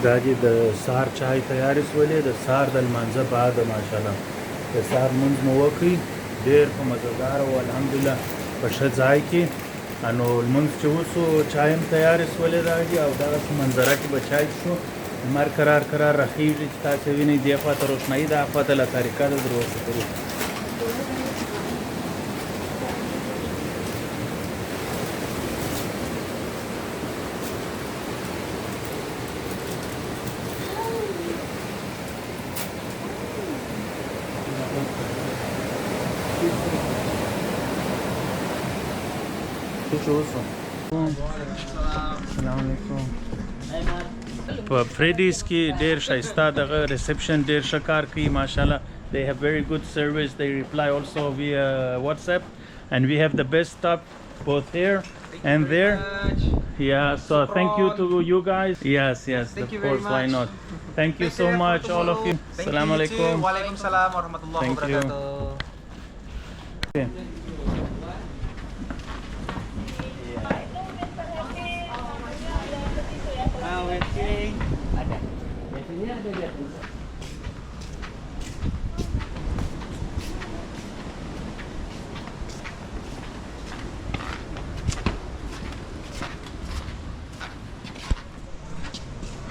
دا دي د سهار چای تیارې شولې د سهار د لمانځه بعد ماشاءالله د سهار لمونځ مو وکړ ډېر په مزهدار او الحمدلله په ښه ځای کې نو لمونځ چې وسو چای هم تیارې شولې دا دي او دغسې منظره کې به چای شو لمر کرار کرار رخیږي چې تاسې وینئ دې خوا ته روښنایي دا خوا ته له تاریکه ده در ورڅخه السلام علیکم په فریډیز کې ډېر ښایسته دغه ریسپشن ډېر ښه کار کوي ماشاءالله they have very good service they reply also via WhatsApp and we have the best stuff both here and there yeah so thank you to you guys yes of course why not thank you so much all of you assalamu alaikum wa alaikum salam wa rahmatullahi wa barakatuh ada. Biasanya ada di atas.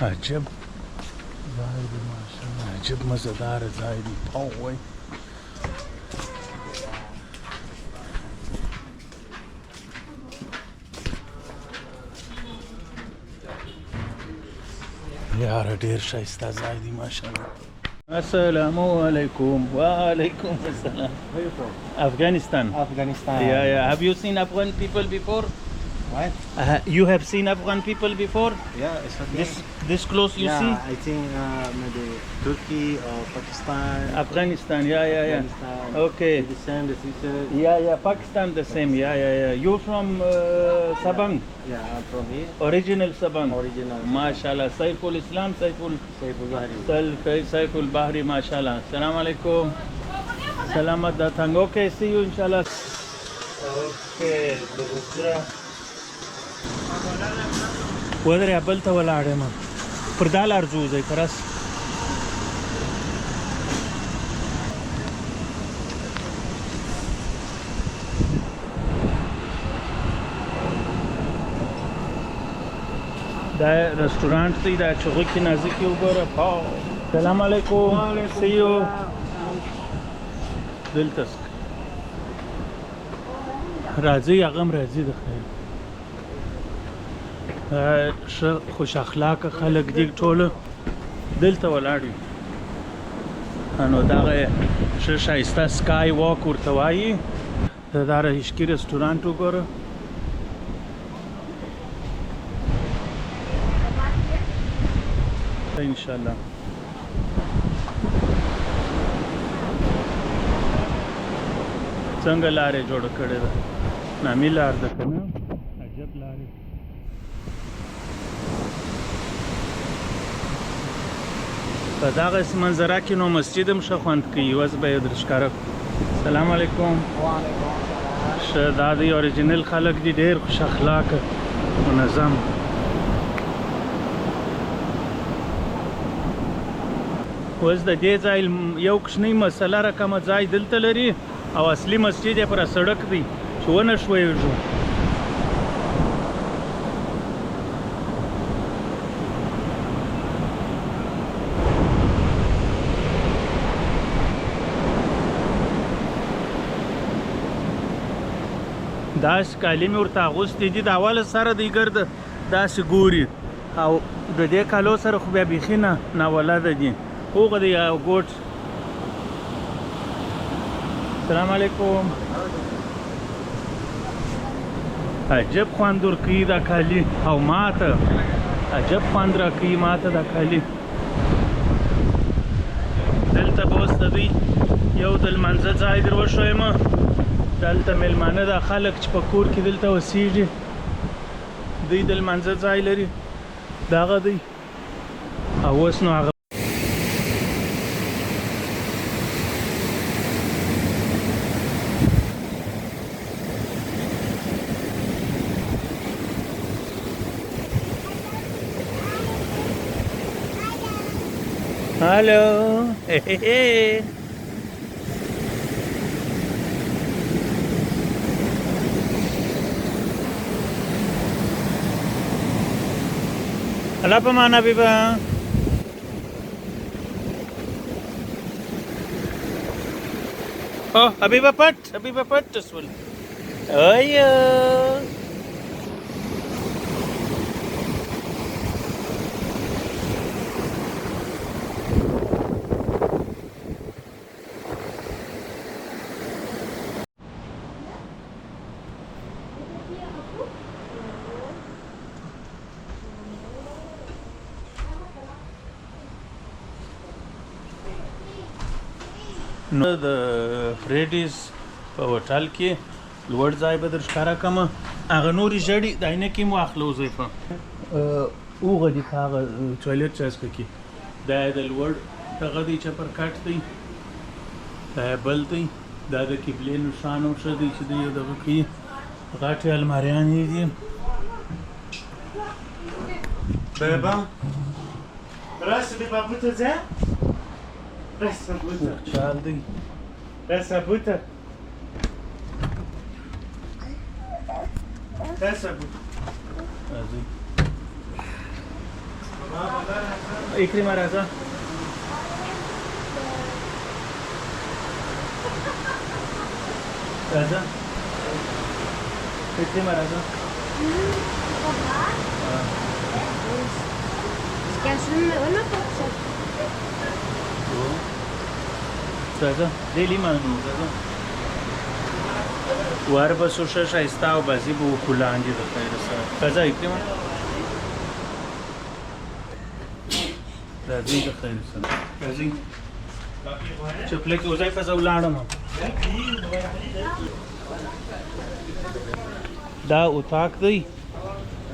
عجب ځای دی ماشاءالله عجب مزهدار ځای دی پاو وای یاره ډېر ښایسته ځای دی ماشاءالله السلام علیکم وعلیکم السلام Afghanistan yeah have you seen Afghan people before what you have seen Afghan people before yeah it's okay this close you see I think maybe Turkey or Pakistan Afghanistan yeah okay the same the teacher yeah Pakistan the same yeah you from Sabang yeah I'm from here original Sabang original mashallah Saiful Islam Saiful Bahri Saiful Bahri mashallah assalamu alaikum salamat datang okay see you inshallah okay ودرې بل ته ولاړ یم پر دا لار ځو ځای که راسې دا رستورانټ دی دا چغوکي نازکي وګوره سلام علیکم سی یو دلته راځئ هغه هم راځي د خیر ښه خوش اخلاقه خلک دي ټوله دلته ولاړ وي نو دغه ښه ښایسته سکای واک ورته وایي دا رهیشکي رستورانټ وګوره انشاءالله څنګه لارې جوړه کړې ده نامي لار ده که نه عجب لارې په دغسې منظره کې نو مسجد هم ښه خوند کوي اوس به یې در ښکاره سلام علیکم ښه دا دی اوریجنل خلک دي ډېر خوش اخلاقه منظم اوس د دې ځای یو کوچنۍ مسله رقمه ځای دلته لري او اصلي مسجد یې پر سړک دی چې ونه ښویږو داسې کالي مې ورته اغوستې دي د اوله سره دی ګرده داسې ګوري او د دې کالو سره خو بیا بیخي نه ناولده دي هغه دی او ګوټ السلام علیکم عجب خوند ورکوي دا کالي او ماته عجب خوند راکوي ماته دا کالي دلته به اوس د دوی یو د لمانځه ځای در وښویم دلته میلمانه دا خلک چې په کور کې دلته اوسېږي دوی د لمانځه ځای لري دغه دی او اوس نو هغه هلو الله په معنا بیبا Oh, Habiba Pat as well. Oh yeah. نو د فریډیز په هوټل کې لوړ ځای به در ښکاره کړم هغه نورې ژړې د عینکې مو اخلو زیفه اوغه دي په هغه ټوایلټ چاسکه کې دا د لوړ دغه دی چپر کټ دی دا بل دی دا د قبلې نښان هم ښه دی چې د یو دغه کې غټې الماریانې دي بابا راس بابا بوته ځه راس بوته چال دی راس بوته راس بوته راځي اکرمه راځه راځه اکرمه راځه راځه دې لیمه نو راځه وار به څو ښه ښایسته او بازي به وکړو لاندې د خیر سره راځه اکرمه راځئ د خیر سره راځئ چپلې کې وځئ پس ولاړم دا اتاق دی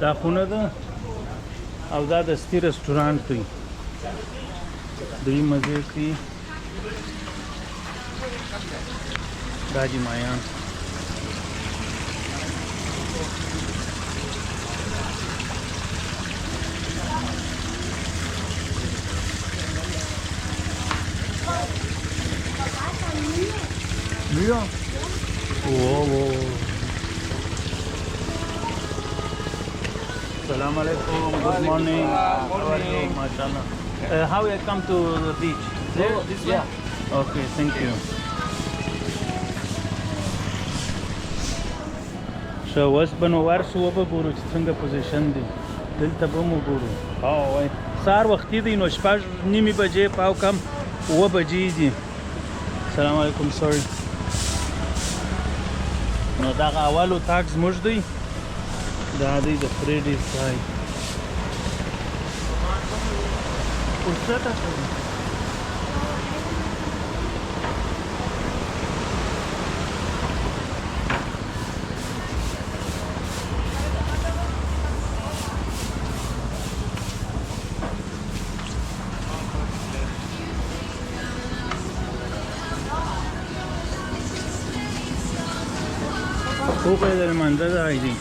دا خونه ده او دا دستي رستورانټ دی دوی مزې کوي دا جمایان Mira. Wow. Assalamu alaikum. Good morning. How are you? MashaAllah. How you come to the beach? There? This way? Okay, thank you. So, was بنوار سو به ګورو چې څنګه پوزیشن دی دلته به مو ګورو وای سهار وختي دی نو شپږ نیمې بجې پاو کم 9 بجې دي السلام علیکم سوري نو دغه اول اتاق زموږ دی دا دی د فریډیز ځای اوبه del منظره دی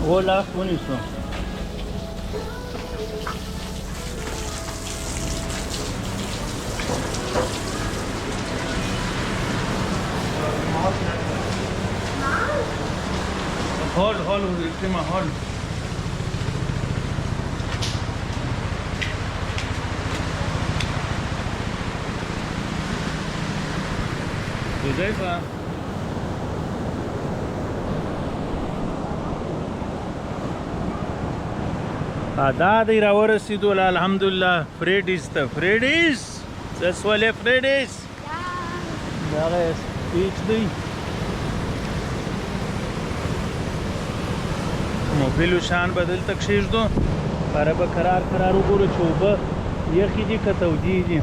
Hola, buonissimo. Hold, prima hold. Josefa. دا دی راورسېدو الحمدلله فریډیز ته فریډیز څه سولې فریډیز دغه بیچ دی موبیلو شان به دلته کښېږدو باره به کرار وګورو چې اوبه یخې دي که تودې دي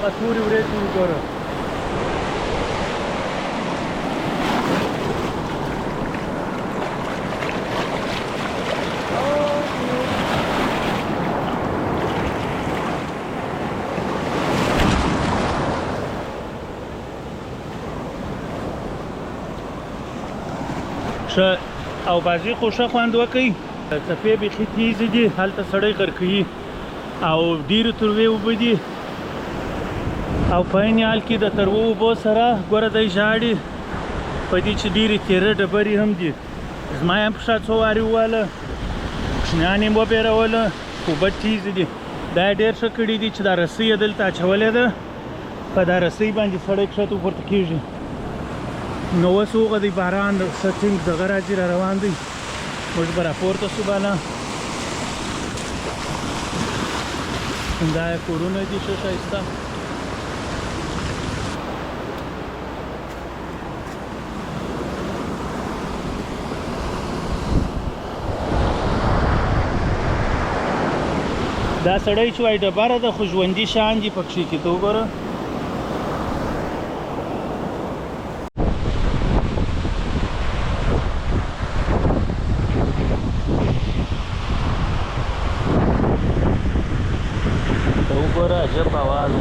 هغه تورې ورېځې وګوره. او بازي خو ښه خوند وکړي. څپې بیخي تیزې دي، هلته سړی غرقوي او ډېرې تروې اوبه دي او په عین حال کې د تروو اوبو سره ګوره دی ژاړي په دې چې ډېرې تېره ډبرې هم دي. زما یې هم په شا څو وارې وواله، کوچنیان یې وبېروله، اوبه تیزې دي. دا یې ډېر ښه کړي دي چې دا رسۍ یې دلته اچولې ده، په دا رسۍ باندې سړی کښته پورته کېږي. نو اوس هغه دی باران د سټینګ دغه راځي را روان دی، موږ به راپورته شو بالا. دا یې کورونه دي ښه ښایسته. دا سړی چې وایي ډبره ده خو ژوندي شیان دي پکښې کې، ته وګوره. عجب आवाज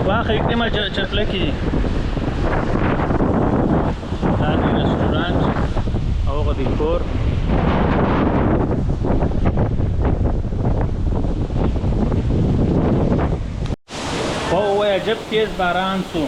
واخه کلمه چپلکی دا دی رستورانت او غدي کور. او عجب تیز باران سو.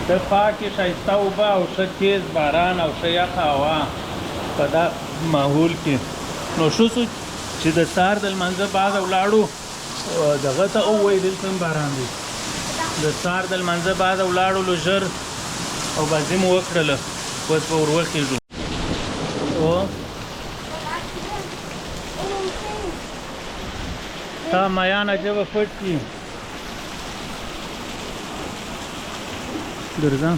د پاکې ښایسته اوبه او ښه تیز باران او ښه یخه هوا په دا ماحول کې. نو شو سو چې د سهار د لمانځه بعد ولاړو دغه ته ووایي دلته هم باران دی. د سهار د لمانځه بعد ولاړو لو ژر او بازي مو وکړله، اوس به ور وخېږو. تا مایان عجبه پټ دي. درځه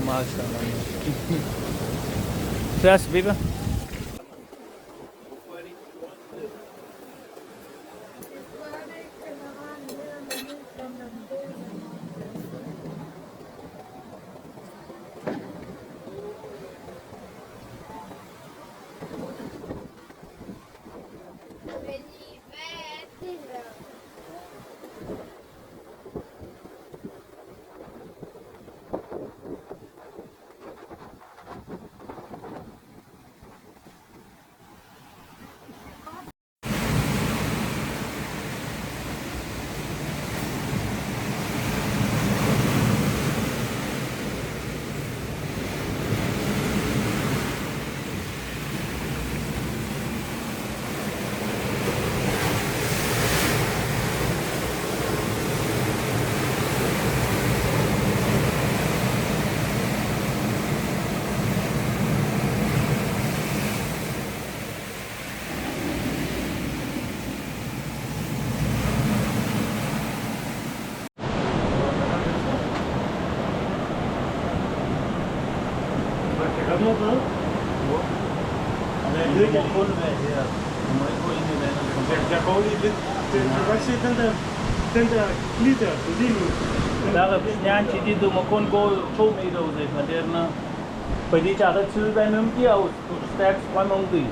ماشاءالله. Gracias, viva. دغه بشنیان چې دي د مکونګو ټومیټوز دي په ډېر نه په دې چې هغه څه به هم دي او سټیکس هم دي.